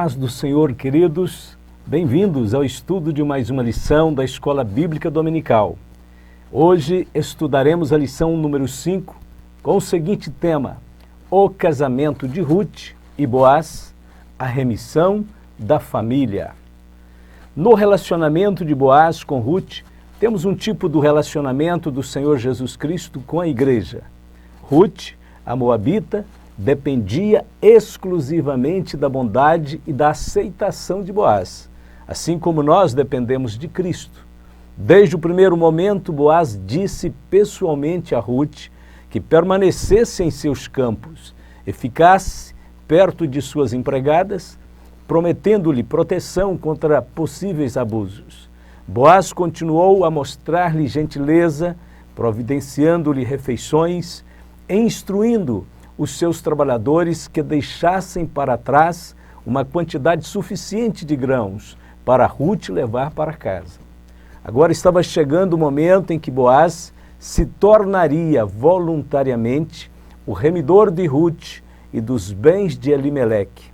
paz do Senhor, queridos. Bem-vindos ao estudo de mais uma lição da Escola Bíblica Dominical. Hoje estudaremos a lição número 5 com o seguinte tema: o casamento de Ruth e Boaz, a remissão da família. No relacionamento de Boaz com Ruth, temos um tipo do relacionamento do Senhor Jesus Cristo com a igreja. Ruth, a moabita, dependia exclusivamente da bondade e da aceitação de Boaz, assim como nós dependemos de Cristo. Desde o primeiro momento, Boaz disse pessoalmente a Ruth que permanecesse em seus campos e ficasse perto de suas empregadas, prometendo-lhe proteção contra possíveis abusos. Boaz continuou a mostrar-lhe gentileza, providenciando-lhe refeições, instruindo os seus trabalhadores que deixassem para trás uma quantidade suficiente de grãos para Ruth levar para casa. Agora estava chegando o momento em que Boaz se tornaria voluntariamente o remidor de Ruth e dos bens de Elimeleque.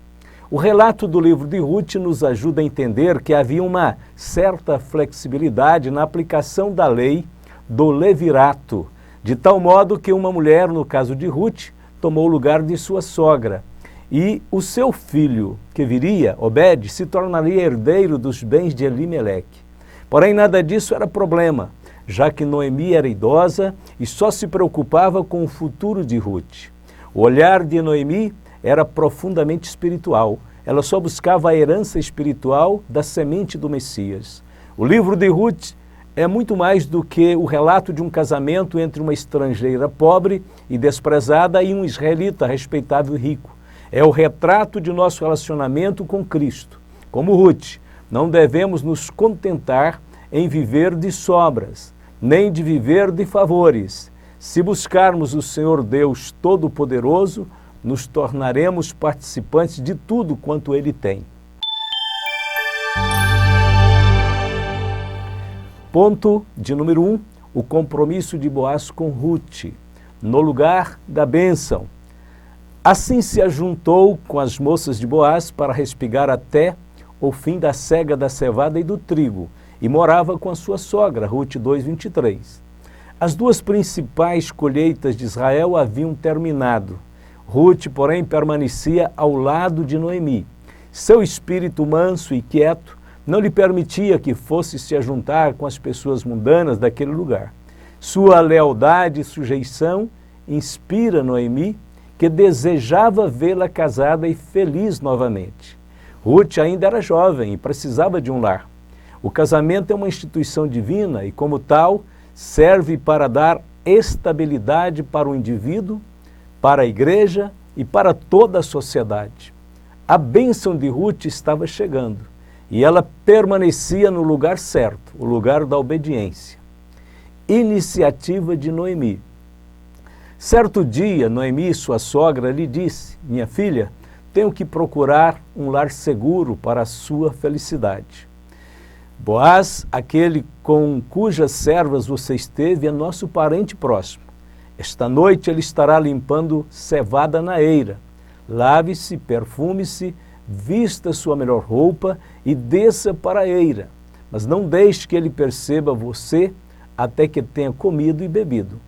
O relato do livro de Ruth nos ajuda a entender que havia uma certa flexibilidade na aplicação da lei do levirato, de tal modo que uma mulher, no caso de Ruth, tomou o lugar de sua sogra, e o seu filho, que viria, Obed, se tornaria herdeiro dos bens de Elimeleque. Porém, nada disso era problema, já que Noemi era idosa e só se preocupava com o futuro de Ruth. O olhar de Noemi era profundamente espiritual. Ela só buscava a herança espiritual da semente do Messias. O livro de Ruth é muito mais do que o relato de um casamento entre uma estrangeira pobre e desprezada e um israelita respeitável e rico. É o retrato de nosso relacionamento com Cristo. Como Ruth, não devemos nos contentar em viver de sobras, nem de viver de favores. Se buscarmos o Senhor Deus Todo-Poderoso, nos tornaremos participantes de tudo quanto Ele tem. Ponto de número 1, o compromisso de Boaz com Ruth, no lugar da bênção. Assim se ajuntou com as moças de Boaz para respigar até o fim da cega da cevada e do trigo, e morava com a sua sogra, Ruth 2:23. As duas principais colheitas de Israel haviam terminado. Ruth, porém, permanecia ao lado de Noemi. Seu espírito manso e quieto não lhe permitia que fosse se ajuntar com as pessoas mundanas daquele lugar. Sua lealdade e sujeição inspira Noemi, que desejava vê-la casada e feliz novamente. Ruth ainda era jovem e precisava de um lar. O casamento é uma instituição divina e, como tal, serve para dar estabilidade para o indivíduo, para a igreja e para toda a sociedade. A bênção de Ruth estava chegando e ela permanecia no lugar certo, o lugar da obediência. Iniciativa de Noemi. Certo dia, Noemi, sua sogra, lhe disse: minha filha, tenho que procurar um lar seguro para a sua felicidade. Boaz, aquele com cujas servas você esteve, é nosso parente próximo. Esta noite ele estará limpando cevada na eira. Lave-se, perfume-se, vista sua melhor roupa e desça para a eira. Mas não deixe que ele perceba você até que tenha comido e bebido.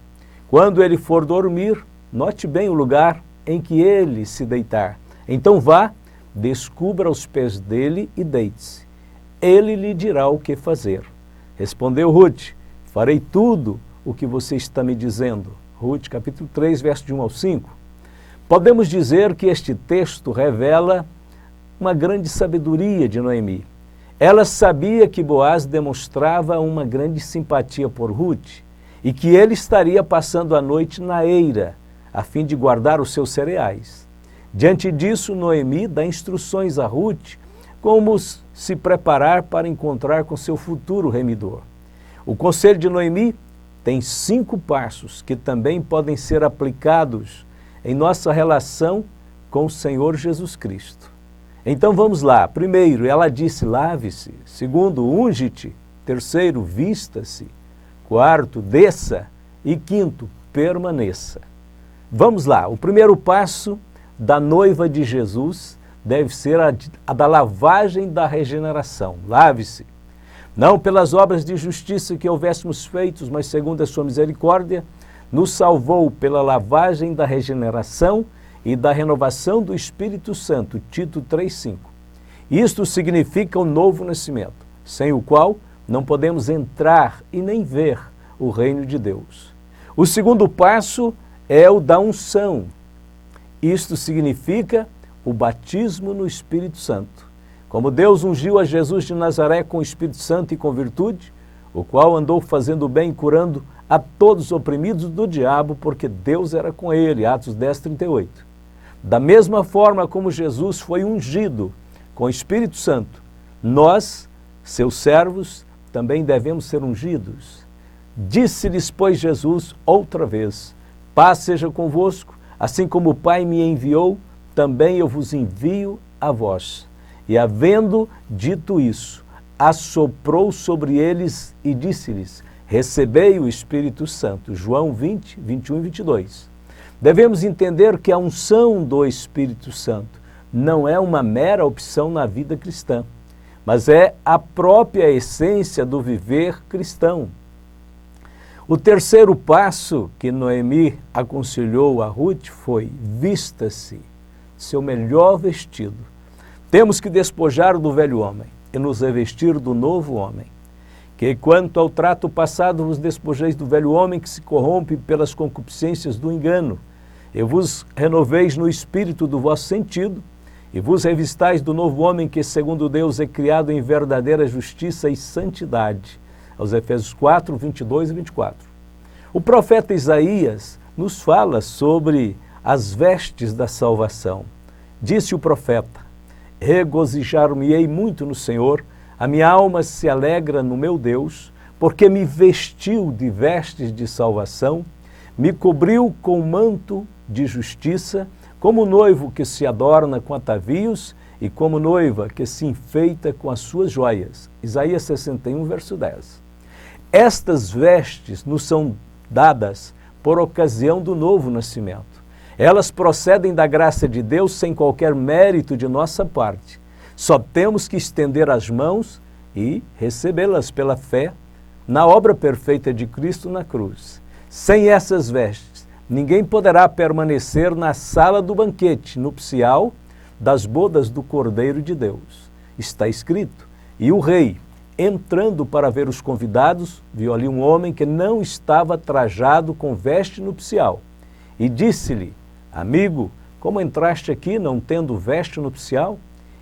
Quando ele for dormir, note bem o lugar em que ele se deitar. Então vá, descubra os pés dele e deite-se. Ele lhe dirá o que fazer. Respondeu Ruth: farei tudo o que você está me dizendo. Ruth, capítulo 3, verso de 1 ao 5. Podemos dizer que este texto revela uma grande sabedoria de Noemi. Ela sabia que Boaz demonstrava uma grande simpatia por Ruth e que ele estaria passando a noite na eira, a fim de guardar os seus cereais. Diante disso, Noemi dá instruções a Ruth como se preparar para encontrar com seu futuro remidor. O conselho de Noemi tem 5 passos que também podem ser aplicados em nossa relação com o Senhor Jesus Cristo. Então vamos lá. Primeiro, ela disse: lave-se. Segundo, unge-te. Terceiro, vista-se. Quarto, desça. E quinto, permaneça. Vamos lá. O primeiro passo da noiva de Jesus deve ser a da lavagem da regeneração. Lave-se, não pelas obras de justiça que houvéssemos feitos, mas segundo a sua misericórdia, nos salvou pela lavagem da regeneração e da renovação do Espírito Santo. Tito 3,5. Isto significa o novo nascimento, sem o qual não podemos entrar e nem ver o reino de Deus. O segundo passo é o da unção. Isto significa o batismo no Espírito Santo. Como Deus ungiu a Jesus de Nazaré com o Espírito Santo e com virtude, o qual andou fazendo bem e curando a todos os oprimidos do diabo, porque Deus era com ele. Atos 10:38. Da mesma forma como Jesus foi ungido com o Espírito Santo, nós, seus servos, também devemos ser ungidos. Disse-lhes, pois, Jesus outra vez: paz seja convosco, assim como o Pai me enviou, também eu vos envio a vós. E havendo dito isso, assoprou sobre eles e disse-lhes: recebei o Espírito Santo. João 20, 21 e 22. Devemos entender que a unção do Espírito Santo não é uma mera opção na vida cristã, mas é a própria essência do viver cristão. O terceiro passo que Noemi aconselhou a Ruth foi: vista-se seu melhor vestido. Temos que despojar do velho homem e nos revestir do novo homem. Que quanto ao trato passado vos despojeis do velho homem que se corrompe pelas concupiscências do engano, e vos renoveis no espírito do vosso sentido, e vos revistais do novo homem que segundo Deus é criado em verdadeira justiça e santidade. Aos Efésios 4, 22 e 24. O profeta Isaías nos fala sobre as vestes da salvação. Disse o profeta: regozijar-me-ei muito no Senhor, a minha alma se alegra no meu Deus, porque me vestiu de vestes de salvação, me cobriu com manto de justiça, como noivo que se adorna com atavios e como noiva que se enfeita com as suas joias. Isaías 61, verso 10. Estas vestes nos são dadas por ocasião do novo nascimento. Elas procedem da graça de Deus sem qualquer mérito de nossa parte. Só temos que estender as mãos e recebê-las pela fé na obra perfeita de Cristo na cruz. Sem essas vestes, ninguém poderá permanecer na sala do banquete nupcial das bodas do Cordeiro de Deus. Está escrito: e o rei, entrando para ver os convidados, viu ali um homem que não estava trajado com veste nupcial. E disse-lhe: amigo, como entraste aqui não tendo veste nupcial?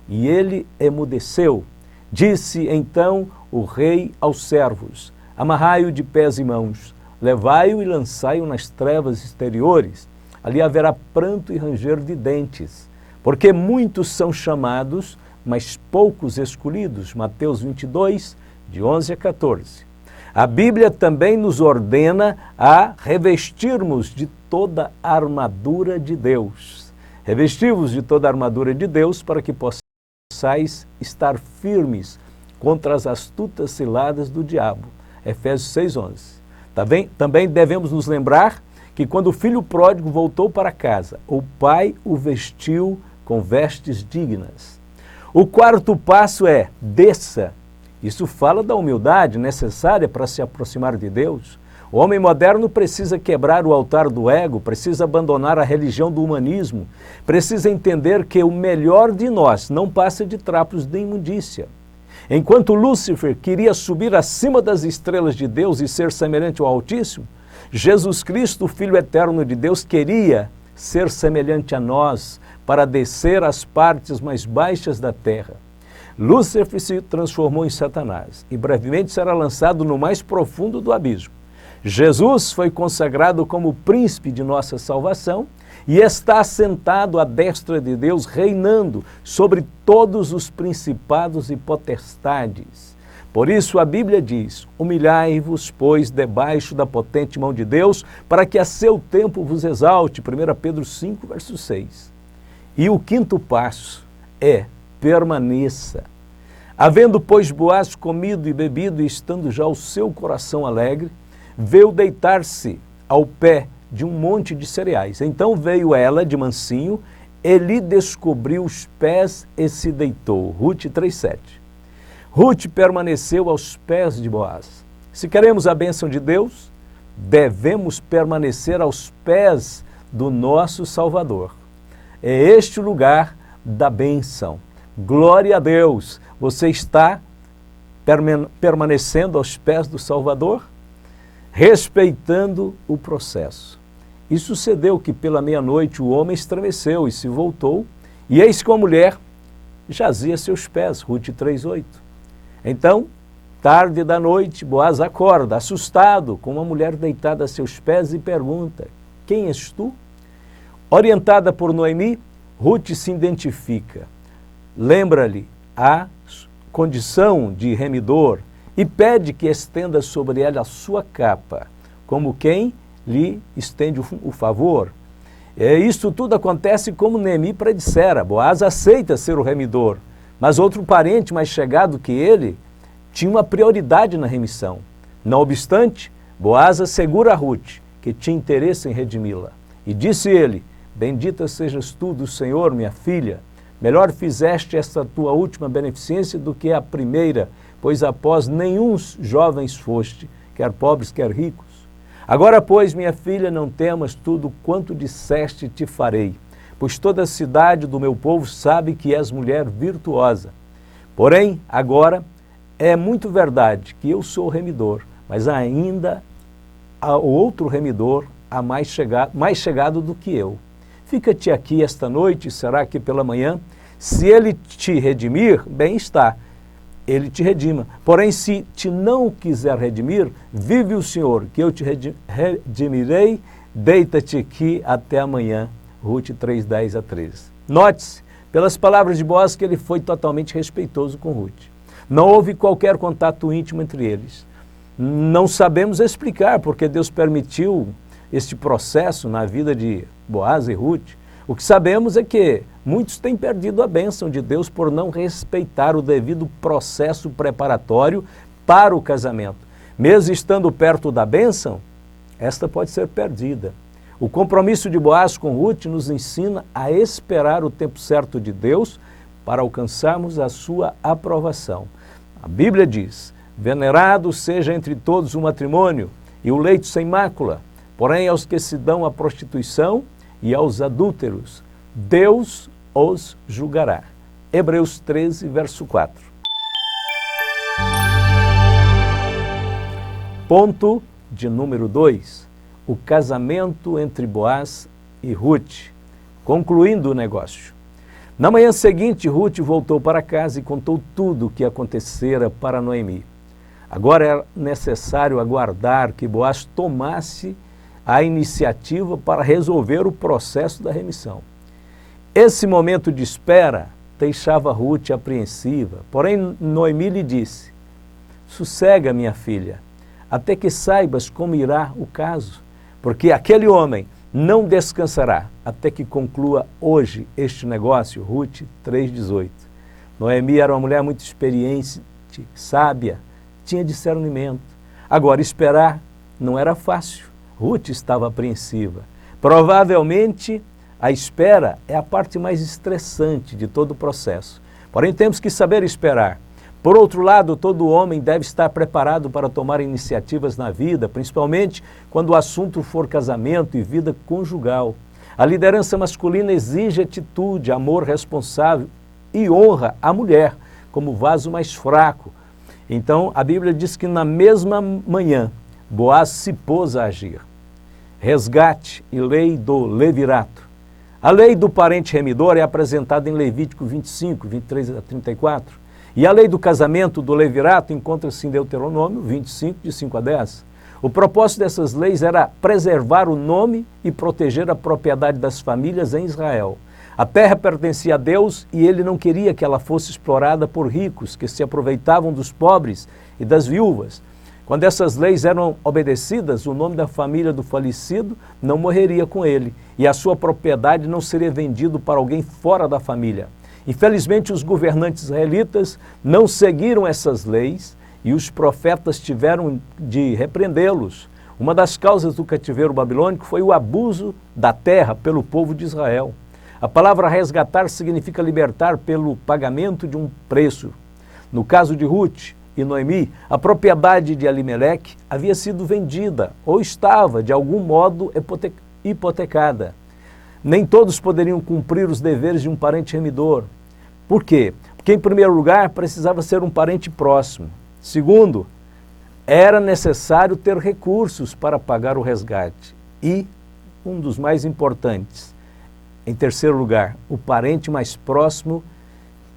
E ele emudeceu. Disse então o rei aos servos: amarrai-o de pés e mãos, levai-o e lançai-o nas trevas exteriores. Ali haverá pranto e ranger de dentes, porque muitos são chamados, mas poucos escolhidos. Mateus 22, de 11 a 14. A Bíblia também nos ordena a revestirmos de toda a armadura de Deus. Revestivos de toda a armadura de Deus para que possais estar firmes contra as astutas ciladas do diabo. Efésios 6:11. Também devemos nos lembrar que quando o filho pródigo voltou para casa, o pai o vestiu com vestes dignas. O quarto passo é: desça. Isso fala da humildade necessária para se aproximar de Deus. O homem moderno precisa quebrar o altar do ego, precisa abandonar a religião do humanismo, precisa entender que o melhor de nós não passa de trapos de imundícia. Enquanto Lúcifer queria subir acima das estrelas de Deus e ser semelhante ao Altíssimo, Jesus Cristo, o Filho eterno de Deus, queria ser semelhante a nós para descer às partes mais baixas da terra. Lúcifer se transformou em Satanás e brevemente será lançado no mais profundo do abismo. Jesus foi consagrado como príncipe de nossa salvação e está assentado à destra de Deus, reinando sobre todos os principados e potestades. Por isso a Bíblia diz: humilhai-vos, pois, debaixo da potente mão de Deus, para que a seu tempo vos exalte. 1 Pedro 5, verso 6. E o quinto passo é: permaneça. Havendo, pois, Boaz comido e bebido, e estando já o seu coração alegre, veio deitar-se ao pé de um monte de cereais. Então veio ela de mansinho, Eli descobriu os pés e se deitou. Rute 3:7. Rute permaneceu aos pés de Boaz. Se queremos a bênção de Deus, devemos permanecer aos pés do nosso Salvador. É este o lugar da bênção. Glória a Deus! Você está permanecendo aos pés do Salvador, respeitando o processo. E sucedeu que pela meia-noite o homem estremeceu e se voltou, e eis que a mulher jazia a seus pés. Rute 3:8. Então, tarde da noite, Boaz acorda, assustado, com uma mulher deitada a seus pés e pergunta: quem és tu? Orientada por Noemi, Rute se identifica, lembra-lhe a condição de remidor e pede que estenda sobre ela a sua capa, como quem lhe estende o favor. Isto tudo acontece como Noemi predissera. Boaz aceita ser o remidor, mas outro parente mais chegado que ele tinha uma prioridade na remissão. Não obstante, Boaz assegura a Rute que tinha interesse em redimi-la. E disse ele: bendita sejas tu do Senhor, minha filha. Melhor fizeste esta tua última beneficência do que a primeira, pois após nenhum jovens foste, quer pobres, quer ricos. Agora, pois, minha filha, não temas, tudo quanto disseste te farei, pois toda a cidade do meu povo sabe que és mulher virtuosa. Porém, agora, é muito verdade que eu sou o remidor, mas ainda há outro remidor mais chegado do que eu. Fica-te aqui esta noite, será que pela manhã, se ele te redimir, bem está, ele te redima. Porém, se te não quiser redimir, vive o Senhor, que eu te redimirei, deita-te aqui até amanhã. Rute 3:10-13. Note-se, pelas palavras de Boaz, que ele foi totalmente respeitoso com Rute. Não houve qualquer contato íntimo entre eles. Não sabemos explicar porque Deus permitiu este processo na vida de Boaz e Rute. O que sabemos é que muitos têm perdido a bênção de Deus por não respeitar o devido processo preparatório para o casamento. Mesmo estando perto da bênção, esta pode ser perdida. O compromisso de Boaz com Rute nos ensina a esperar o tempo certo de Deus para alcançarmos a sua aprovação. A Bíblia diz: venerado seja entre todos o matrimônio e o leito sem mácula, porém aos que se dão à prostituição e aos adúlteros, Deus os julgará. Hebreus 13, verso 4. Ponto de número 2. O casamento entre Boaz e Rute, concluindo o negócio. Na manhã seguinte, Rute voltou para casa e contou tudo o que acontecera para Noemi. Agora era necessário aguardar que Boaz tomasse a iniciativa para resolver o processo da remissão. Esse momento de espera deixava Rute apreensiva, porém Noemi lhe disse: sossega, minha filha, até que saibas como irá o caso, porque aquele homem não descansará até que conclua hoje este negócio. Rute 3:18. Noemi era uma mulher muito experiente, sábia, tinha discernimento. Agora, esperar não era fácil. Rute estava apreensiva. Provavelmente, a espera é a parte mais estressante de todo o processo. Porém, temos que saber esperar. Por outro lado, todo homem deve estar preparado para tomar iniciativas na vida, principalmente quando o assunto for casamento e vida conjugal. A liderança masculina exige atitude, amor responsável e honra à mulher como vaso mais fraco. Então, a Bíblia diz que na mesma manhã, Boaz se pôs a agir. Resgate e lei do levirato. A lei do parente remidor é apresentada em Levítico 25, 23-34. E a lei do casamento do levirato encontra-se em Deuteronômio 25, de 5 a 10. O propósito dessas leis era preservar o nome e proteger a propriedade das famílias em Israel. A terra pertencia a Deus e ele não queria que ela fosse explorada por ricos que se aproveitavam dos pobres e das viúvas. Quando essas leis eram obedecidas, o nome da família do falecido não morreria com ele e a sua propriedade não seria vendida para alguém fora da família. Infelizmente, os governantes israelitas não seguiram essas leis e os profetas tiveram de repreendê-los. Uma das causas do cativeiro babilônico foi o abuso da terra pelo povo de Israel. A palavra resgatar significa libertar pelo pagamento de um preço. No caso de Ruth e Noemi, a propriedade de Elimeleque havia sido vendida ou estava, de algum modo, hipotecada. Nem todos poderiam cumprir os deveres de um parente remidor. Por quê? Porque, em primeiro lugar, precisava ser um parente próximo. Segundo, era necessário ter recursos para pagar o resgate. E, um dos mais importantes, em terceiro lugar, o parente mais próximo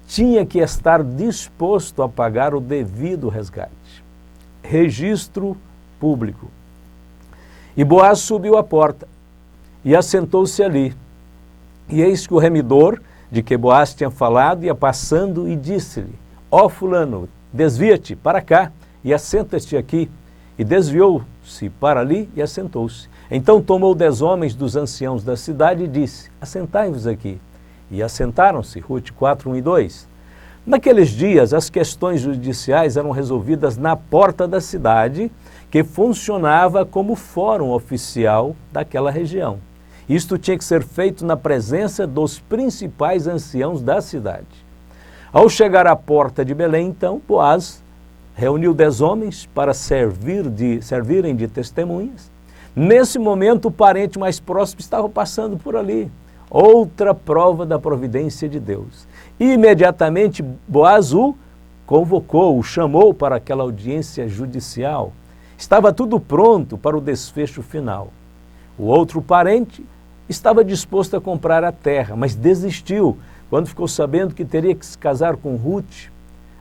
tinha que estar disposto a pagar o devido resgate. Registro público. E Boaz subiu à porta e assentou-se ali. E eis que o remidor, de que Boaz tinha falado, ia passando e disse-lhe: ó fulano, desvia-te para cá e assenta-te aqui. E desviou-se para ali e assentou-se. Então tomou 10 homens dos anciãos da cidade e disse: assentai-vos aqui. E assentaram-se, Ruth 4, 1 e 2. Naqueles dias, as questões judiciais eram resolvidas na porta da cidade, que funcionava como fórum oficial daquela região. Isto tinha que ser feito na presença dos principais anciãos da cidade. Ao chegar à porta de Belém, então, Boaz reuniu 10 homens para servirem de testemunhas. Nesse momento, o parente mais próximo estava passando por ali. Outra prova da providência de Deus. Imediatamente, Boaz o convocou, o chamou para aquela audiência judicial. Estava tudo pronto para o desfecho final. O outro parente estava disposto a comprar a terra, mas desistiu quando ficou sabendo que teria que se casar com Ruth.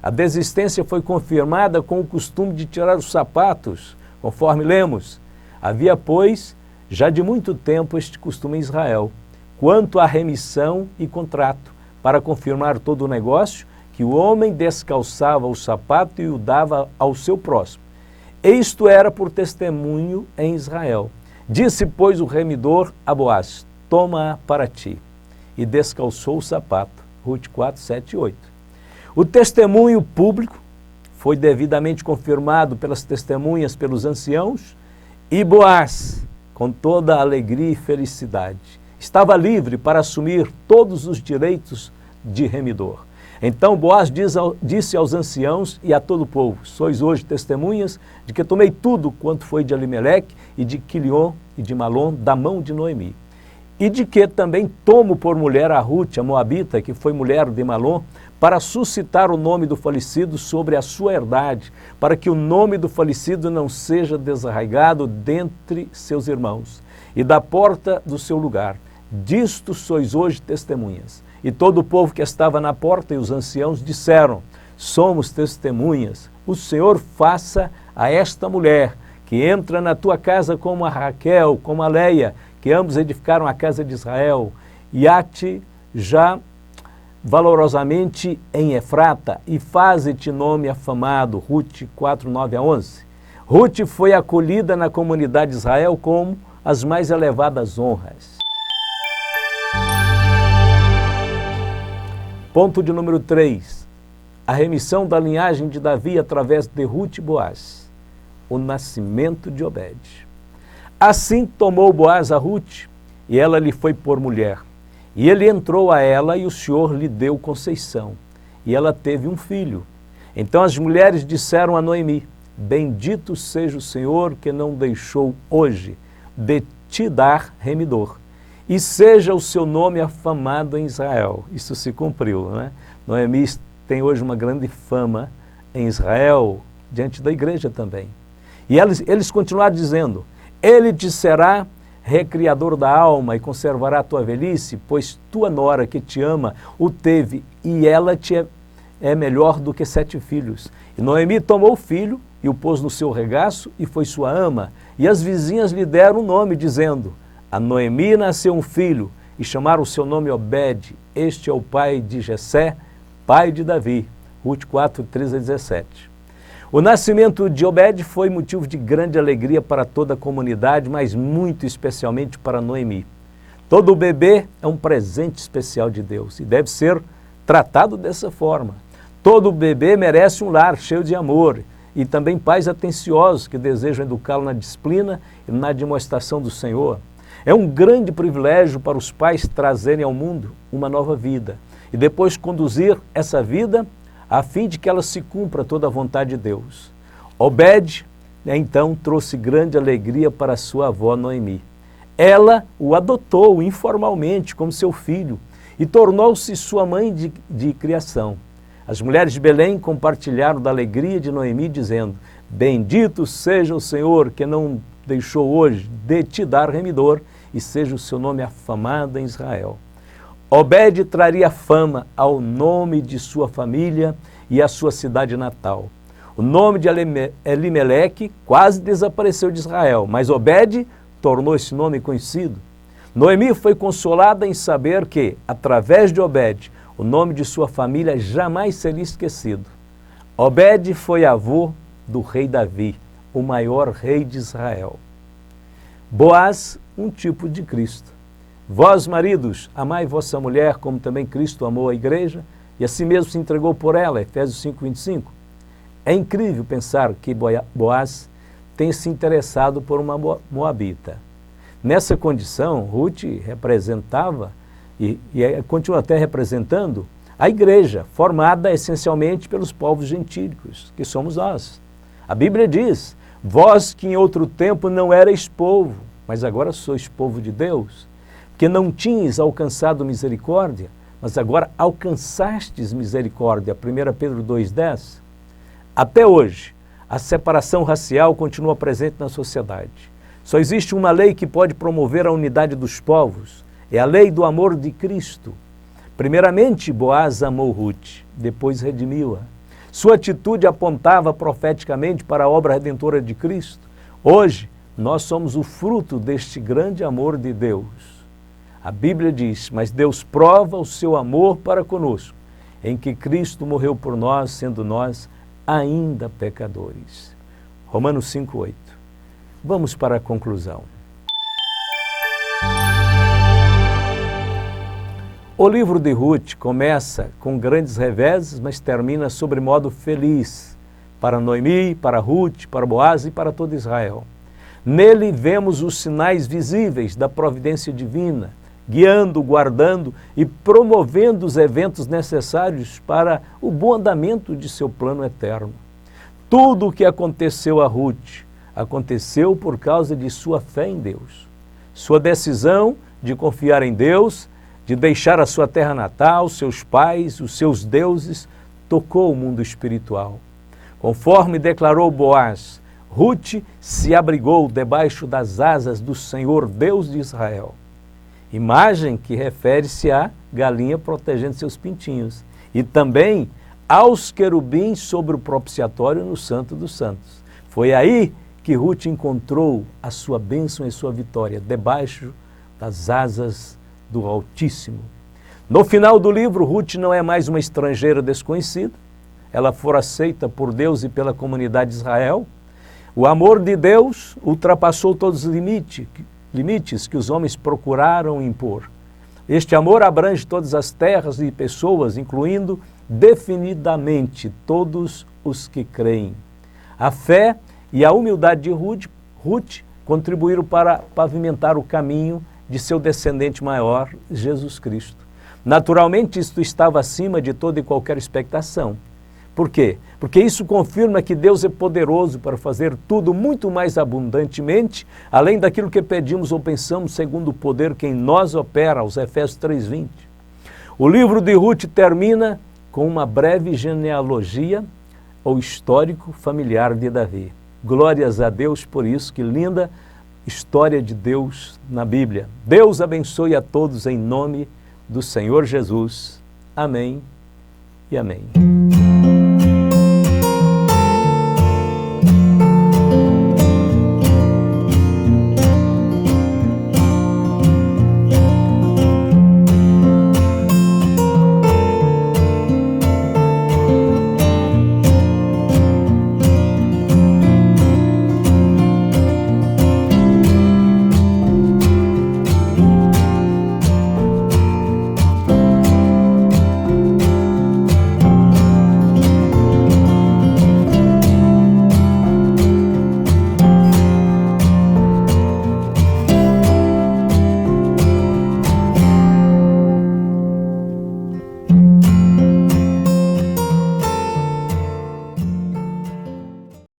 A desistência foi confirmada com o costume de tirar os sapatos, conforme lemos. Havia, pois, já de muito tempo este costume em Israel, quanto à remissão e contrato, para confirmar todo o negócio, que o homem descalçava o sapato e o dava ao seu próximo. Isto era por testemunho em Israel. Disse, pois, o remidor a Boaz: toma para ti. E descalçou o sapato. Ruth 4, 7 e 8. O testemunho público foi devidamente confirmado pelas testemunhas, pelos anciãos, e Boaz, com toda a alegria e felicidade, estava livre para assumir todos os direitos de remidor. Então Boaz disse aos anciãos e a todo o povo: sois hoje testemunhas de que tomei tudo quanto foi de Elimeleque e de Quilion e de Malom da mão de Noemi. E de que também tomo por mulher a Ruth, a Moabita, que foi mulher de Malom, para suscitar o nome do falecido sobre a sua herdade, para que o nome do falecido não seja desarraigado dentre seus irmãos, e da porta do seu lugar. Disto sois hoje testemunhas. E todo o povo que estava na porta e os anciãos disseram: somos testemunhas. O Senhor faça a esta mulher, que entra na tua casa como a Raquel, como a Leia, que ambos edificaram a casa de Israel, e a-te já valorosamente em Efrata, e faze-te nome afamado. Ruth 4, 9 a 11. Ruth foi acolhida na comunidade de Israel como as mais elevadas honras. Ponto de número 3. A remissão da linhagem de Davi através de Ruth e Boaz. O nascimento de Obed. Assim tomou Boaz a Ruth, e ela lhe foi por mulher. E ele entrou a ela, e o Senhor lhe deu conceição. E ela teve um filho. Então as mulheres disseram a Noemi: bendito seja o Senhor que não deixou hoje de te dar remidor. E seja o seu nome afamado em Israel. Isso se cumpriu, né? Noemi tem hoje uma grande fama em Israel, diante da igreja também. E eles continuaram dizendo: ele te será recriador da alma e conservará a tua velhice, pois tua nora que te ama o teve, e ela te é melhor do que 7 filhos. E Noemi tomou o filho e o pôs no seu regaço e foi sua ama. E as vizinhas lhe deram um nome, dizendo: a Noemi nasceu um filho, e chamaram o seu nome Obed. Este é o pai de Jessé, pai de Davi. Ruth 4, 13 a 17. O nascimento de Obed foi motivo de grande alegria para toda a comunidade, mas muito especialmente para Noemi. Todo bebê é um presente especial de Deus e deve ser tratado dessa forma. Todo bebê merece um lar cheio de amor e também pais atenciosos que desejam educá-lo na disciplina e na demonstração do Senhor. É um grande privilégio para os pais trazerem ao mundo uma nova vida e depois conduzir essa vida a fim de que ela se cumpra toda a vontade de Deus. Obed, então, trouxe grande alegria para sua avó Noemi. Ela o adotou informalmente como seu filho e tornou-se sua mãe de criação. As mulheres de Belém compartilharam da alegria de Noemi, dizendo: bendito seja o Senhor que não deixou hoje de te dar remidor e seja o seu nome afamado em Israel. Obed traria fama ao nome de sua família e à sua cidade natal. O nome de Elimeleque quase desapareceu de Israel, mas Obed tornou esse nome conhecido. Noemi foi consolada em saber que, através de Obed, o nome de sua família jamais seria esquecido. Obed foi avô do rei Davi, o maior rei de Israel. Boaz, um tipo de Cristo. Vós, maridos, amai vossa mulher como também Cristo amou a igreja e assim mesmo se entregou por ela, Efésios 5:25. É incrível pensar que Boaz tem se interessado por uma moabita. Nessa condição, Ruth representava e continua até representando a igreja, formada essencialmente pelos povos gentílicos, que somos nós. A Bíblia diz: vós que em outro tempo não erais povo, mas agora sois povo de Deus, que não tinhas alcançado misericórdia, mas agora alcançastes misericórdia. 1 Pedro 2,10. Até hoje, a separação racial continua presente na sociedade. Só existe uma lei que pode promover a unidade dos povos. É a lei do amor de Cristo. Primeiramente, Boaz amou Ruth, depois redimiu-a. Sua atitude apontava profeticamente para a obra redentora de Cristo. Hoje, nós somos o fruto deste grande amor de Deus. A Bíblia diz: mas Deus prova o seu amor para conosco, em que Cristo morreu por nós, sendo nós ainda pecadores. Romanos 5:8. Vamos para a conclusão. O livro de Ruth começa com grandes reveses, mas termina sobremodo feliz para Noemi, para Ruth, para Boaz e para todo Israel. Nele vemos os sinais visíveis da providência divina, guiando, guardando e promovendo os eventos necessários para o bom andamento de seu plano eterno. Tudo o que aconteceu a Ruth aconteceu por causa de sua fé em Deus. Sua decisão de confiar em Deus, de deixar a sua terra natal, seus pais, os seus deuses, tocou o mundo espiritual. Conforme declarou Boaz, Ruth se abrigou debaixo das asas do Senhor Deus de Israel. Imagem que refere-se à galinha protegendo seus pintinhos e também aos querubins sobre o propiciatório no Santo dos Santos. Foi aí que Ruth encontrou a sua bênção e sua vitória, debaixo das asas do Altíssimo. No final do livro, Ruth não é mais uma estrangeira desconhecida. Ela foi aceita por Deus e pela comunidade de Israel. O amor de Deus ultrapassou todos os limites que os homens procuraram impor. Este amor abrange todas as terras e pessoas, incluindo definidamente todos os que creem. A fé e a humildade de Ruth contribuíram para pavimentar o caminho de seu descendente maior, Jesus Cristo. Naturalmente, isto estava acima de toda e qualquer expectação. Por quê? Porque isso confirma que Deus é poderoso para fazer tudo muito mais abundantemente, além daquilo que pedimos ou pensamos, segundo o poder que em nós opera, os Efésios 3:20. O livro de Ruth termina com uma breve genealogia ou histórico familiar de Davi. Glórias a Deus por isso, que linda história de Deus na Bíblia. Deus abençoe a todos em nome do Senhor Jesus. Amém e amém.